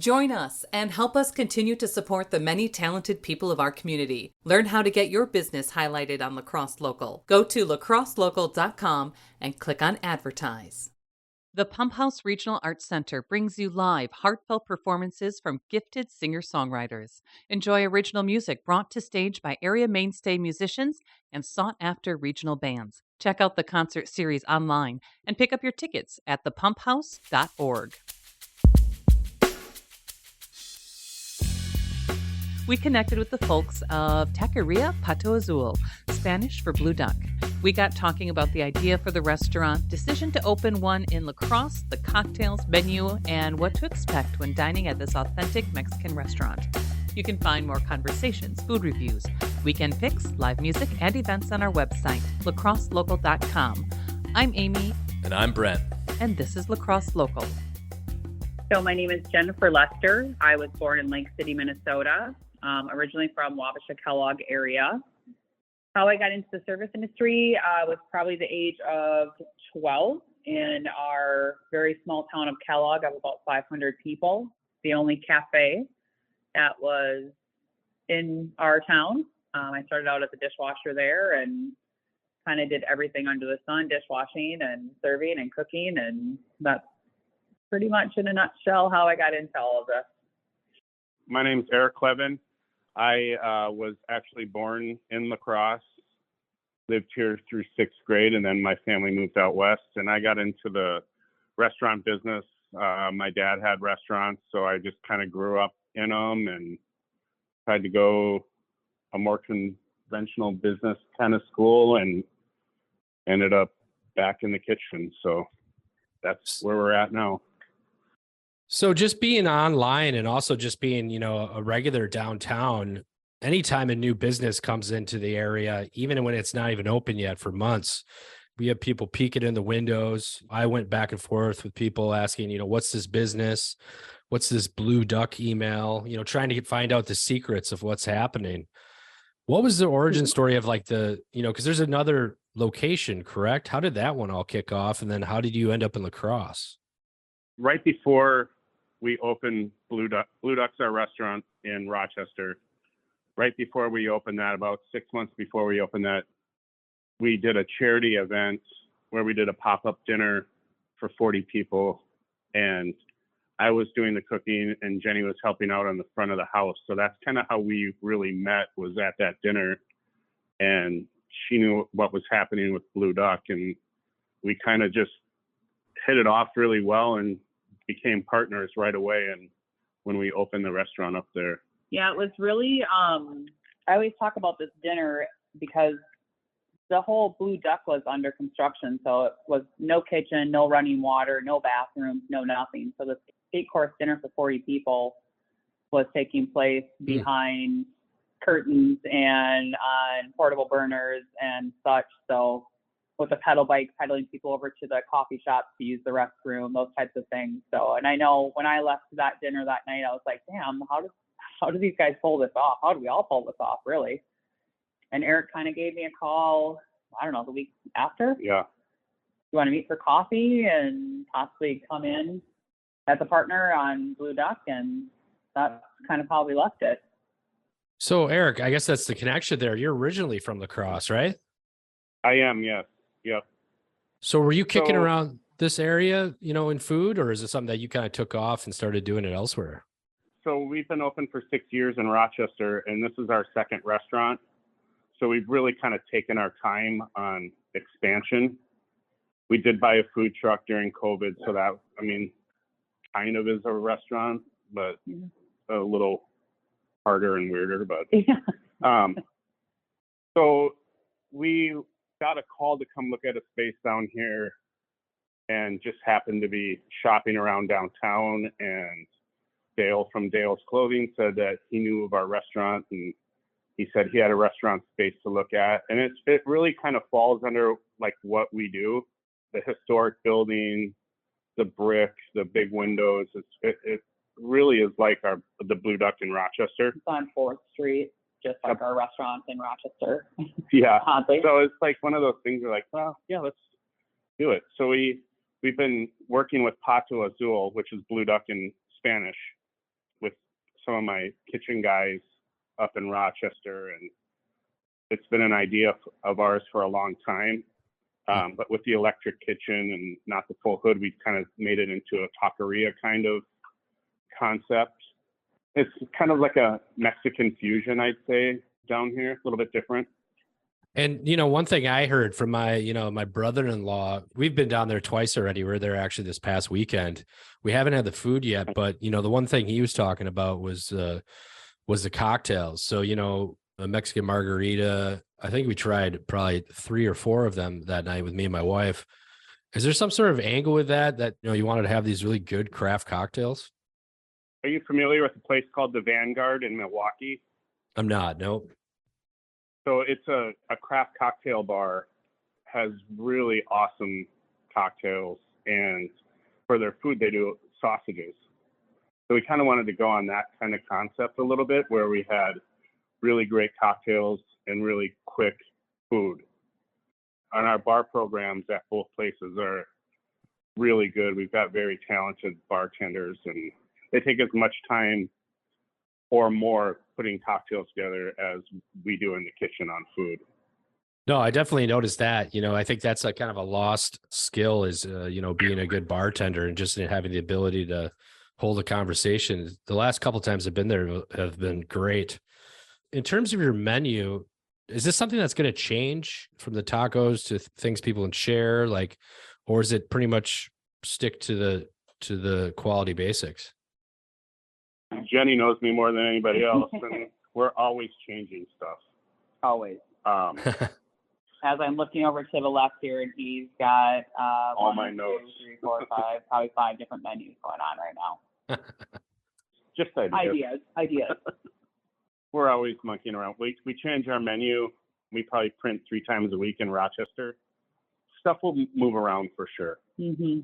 Join us and help us continue to support the many talented people of our community. Learn how to get your business highlighted on La Crosse Local. Go to lacrosselocal.com and click on Advertise. The Pump House Regional Arts Center brings you live, heartfelt performances from gifted singer-songwriters. Enjoy original music brought to stage by area mainstay musicians and sought-after regional bands. Check out the concert series online and pick up your tickets at thepumphouse.org. We connected with the folks of Taqueria, Pato, Azul, Spanish for Blue Duck. We got talking about the idea for the restaurant, decision to open one in La Crosse, the cocktails, menu, and what to expect when dining at this authentic Mexican restaurant. You can find more conversations, food reviews, weekend picks, live music, and events on our website, lacrosselocal.com. I'm Amy. And I'm Brent. And this is La Crosse Local. So my name is Jennifer Lester. I was born in Lake City, Minnesota, originally from Wabasha, Kellogg area. How I got into the service industry was probably the age of 12 in our very small town of Kellogg of about 500 people, the only cafe that was in our town. I started out as a dishwasher there and kind of did everything under the sun, dishwashing and serving and cooking, and that's pretty much in a nutshell how I got into all of this. My name's Eric Clevin. I was actually born in La Crosse, lived here through sixth grade, and then my family moved out west, and I got into the restaurant business. My dad had restaurants, so I just kind of grew up in them and tried to go a more conventional business kind of school and ended up back in the kitchen. So that's where we're at now. So just being online and also just being, a regular downtown, anytime a new business comes into the area, even when it's not even open yet for months, we have people peeking in the windows. I went back and forth with people asking, what's this business? What's this Blue Duck email? Trying to find out the secrets of what's happening. What was the origin story of because there's another location, correct? How did that one all kick off? And then how did you end up in La Crosse? Right before we opened Blue Duck. Blue Duck's our restaurant in Rochester. Right before we opened that, about 6 months before we opened that, we did a charity event where we did a pop-up dinner for 40 people. And I was doing the cooking and Jenny was helping out on the front of the house. So that's kind of how we really met, was at that dinner. And she knew what was happening with Blue Duck. And we kind of just hit it off really well and became partners right away. And when we opened the restaurant up there. Yeah, it was really, I always talk about this dinner because the whole Blue Duck was under construction. So it was no kitchen, no running water, no bathrooms, no nothing. So this 8-course dinner for 40 people was taking place behind curtains and on portable burners and such. So with a pedal bike, pedaling people over to the coffee shops to use the restroom, those types of things. So, and I know when I left that dinner that night, I was like, damn, how do these guys pull this off? How do we all pull this off, really? And Eric kind of gave me a call, I don't know, the week after. Yeah. You want to meet for coffee and possibly come in as a partner on Blue Duck? And that's kind of how we left it. So Eric, I guess that's the connection there. You're originally from La Crosse, right? I am, yes. Yep. So were you kicking around this area, in food, or is it something that you kind of took off and started doing it elsewhere? So we've been open for 6 years in Rochester, and this is our second restaurant. So we've really kind of taken our time on expansion. We did buy a food truck during COVID, so that, kind of is a restaurant, but a little harder and weirder. But so we got a call to come look at a space down here, and just happened to be shopping around downtown, and Dale from Dale's Clothing said that he knew of our restaurant, and he said he had a restaurant space to look at. And it really kind of falls under like what we do, the historic building, the brick, the big windows. It really is like the Blue Duck in Rochester. It's on 4th Street, just like our restaurant in Rochester. Yeah. Oddly. So it's like one of those things we're like, well, yeah, let's do it. So we've been working with Pato Azul, which is Blue Duck in Spanish. some of my kitchen guys up in Rochester, and it's been an idea of ours for a long time. But with the electric kitchen and not the full hood, we kind of made it into a taqueria kind of concept. It's kind of like a Mexican fusion, I'd say, down here, a little bit different. And, one thing I heard from my brother-in-law, we've been down there twice already. We were there actually this past weekend. We haven't had the food yet, but, the one thing he was talking about was the cocktails. So, a Mexican margarita, I think we tried probably 3 or 4 of them that night with me and my wife. Is there some sort of angle with that, you wanted to have these really good craft cocktails? Are you familiar with a place called the Vanguard in Milwaukee? I'm not, nope. So it's a craft cocktail bar, has really awesome cocktails, and for their food, they do sausages. So we kind of wanted to go on that kind of concept a little bit, where we had really great cocktails and really quick food. And our bar programs at both places are really good. We've got very talented bartenders, and they take as much time or more putting cocktails together as we do in the kitchen on food. No, I definitely noticed that. I think that's a kind of a lost skill is, being a good bartender and just having the ability to hold a conversation. The last couple of times I've been there have been great. In terms of your menu, is this something that's going to change from the tacos to things people can share, or is it pretty much stick to the quality basics? Jenny knows me more than anybody else, and we're always changing stuff. Always. As I'm looking over to the left here, and he's got all my notes. 2, 3, 4, 5, probably 5 different menus going on right now. Just Ideas. We're always monkeying around. We change our menu. We probably print 3 times a week in Rochester. Stuff will move around for sure. Mm-hmm.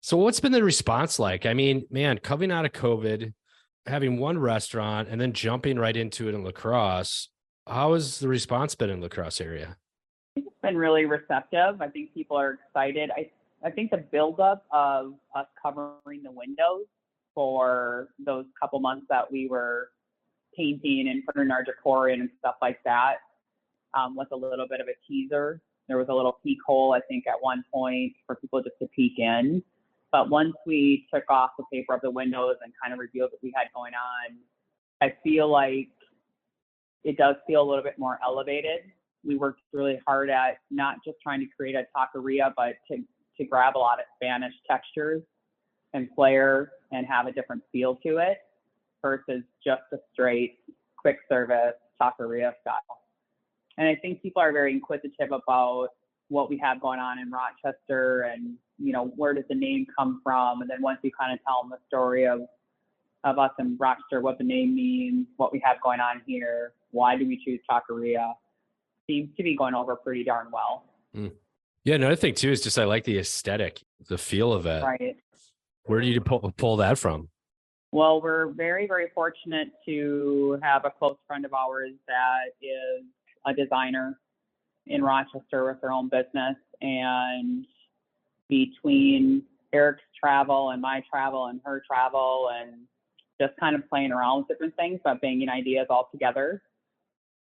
So what's been the response like? I mean, man, coming out of COVID, having one restaurant and then jumping right into it in La Crosse, how has the response been in La Crosse area? It's been really receptive. I think people are excited. I think the buildup of us covering the windows for those couple months that we were painting and putting our decor in and stuff like that was a little bit of a teaser. There was a little peek hole, I think, at one point for people just to peek in. But once we took off the paper of the windows and kind of revealed what we had going on, I feel like it does feel a little bit more elevated. We worked really hard at not just trying to create a taqueria, but to grab a lot of Spanish textures and flair and have a different feel to it versus just a straight quick service taqueria style. And I think people are very inquisitive about what we have going on in Rochester and, where does the name come from? And then once you kind of tell them the story of us in Rochester, what the name means, what we have going on here, why do we choose taqueria, seems to be going over pretty darn well. Mm. Yeah, another thing too is just I like the aesthetic, the feel of it. Right. Where do you pull that from? Well, we're very, very fortunate to have a close friend of ours that is a designer in Rochester with her own business. And between Eric's travel and my travel and her travel and just kind of playing around with different things, but banging ideas all together,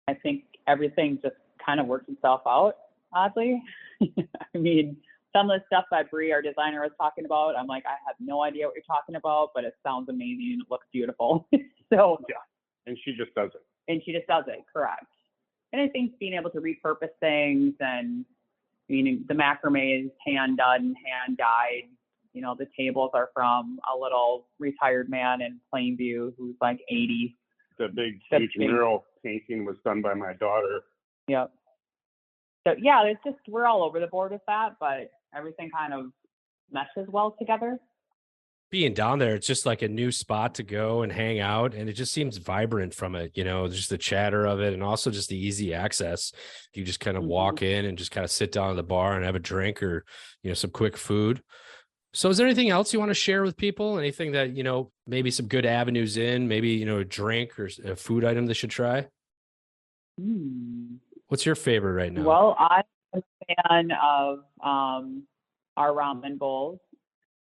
I think everything just kind of works itself out, oddly. I mean, some of the stuff that Bree, our designer, was talking about, I'm like, I have no idea what you're talking about, but it sounds amazing and it looks beautiful. So yeah, and she just does it. Correct. And I think being able to repurpose things and the macrame is hand done, hand dyed. The tables are from a little retired man in Plainview who's like 80. The huge mural painting was done by my daughter. Yep. So yeah, it's just, we're all over the board with that, but everything kind of meshes well together. Being down there, it's just like a new spot to go and hang out. And it just seems vibrant from it, just the chatter of it and also just the easy access. You just kind of walk in and just kind of sit down at the bar and have a drink or, some quick food. So is there anything else you want to share with people? Anything that, maybe some good avenues in, maybe, a drink or a food item they should try? What's your favorite right now? Well, I'm a fan of our ramen bowls.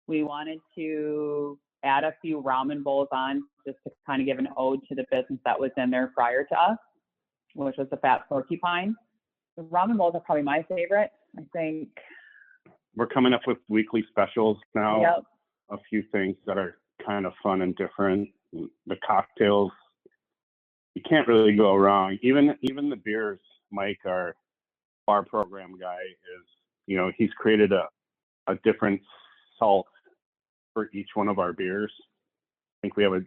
We wanted to add a few ramen bowls on just to kind of give an ode to the business that was in there prior to us, which was the Fat Porcupine. The ramen bowls are probably my favorite. I think we're coming up with weekly specials now. Yep. A few things that are kind of fun and different. The cocktails, you can't really go wrong. Even the beers. Mike, our bar program guy, is, he's created a different salt for each one of our beers. I think we have a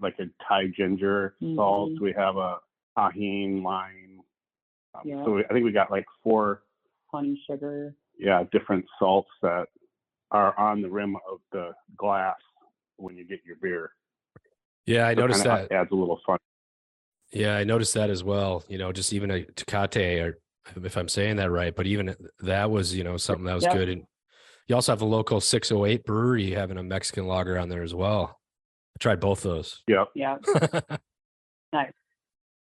Thai ginger salt. We have a tahini lime. So I think we got 4 honey sugar. Yeah, different salts that are on the rim of the glass when you get your beer. Yeah, I noticed that. Adds a little fun. Yeah, I noticed that as well. Just even a Tecate, or if I'm saying that right, but even that was, something that was good. And you also have a local 608 brewery having a Mexican lager on there as well. I tried both those. Yep. Yeah. Nice.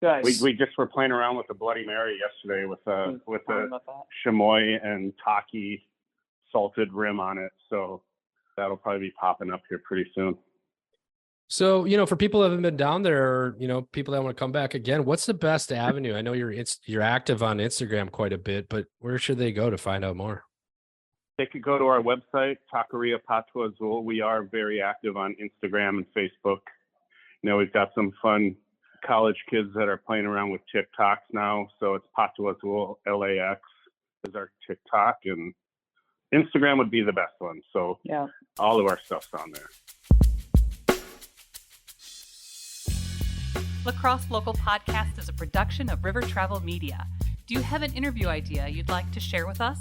Good. We just were playing around with the Bloody Mary yesterday with a chamoy and Taki salted rim on it. So that'll probably be popping up here pretty soon. So, for people who haven't been down there, or, people that want to come back again, what's the best avenue? I know you're active on Instagram quite a bit, but where should they go to find out more? They could go to our website, Taqueria Pato Azul. We are very active on Instagram and Facebook. We've got some fun college kids that are playing around with TikToks now. So it's Pato Azul, LAX is our TikTok, and Instagram would be the best one. So all of our stuff's on there. La Crosse Local Podcast is a production of River Travel Media. Do you have an interview idea you'd like to share with us?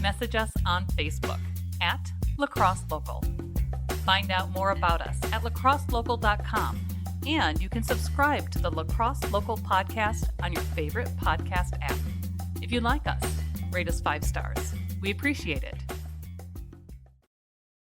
Message us on Facebook at La Crosse Local. Find out more about us at lacrosselocal.com, and you can subscribe to the La Crosse Local Podcast on your favorite podcast app. If you like us, rate us 5 stars. We appreciate it.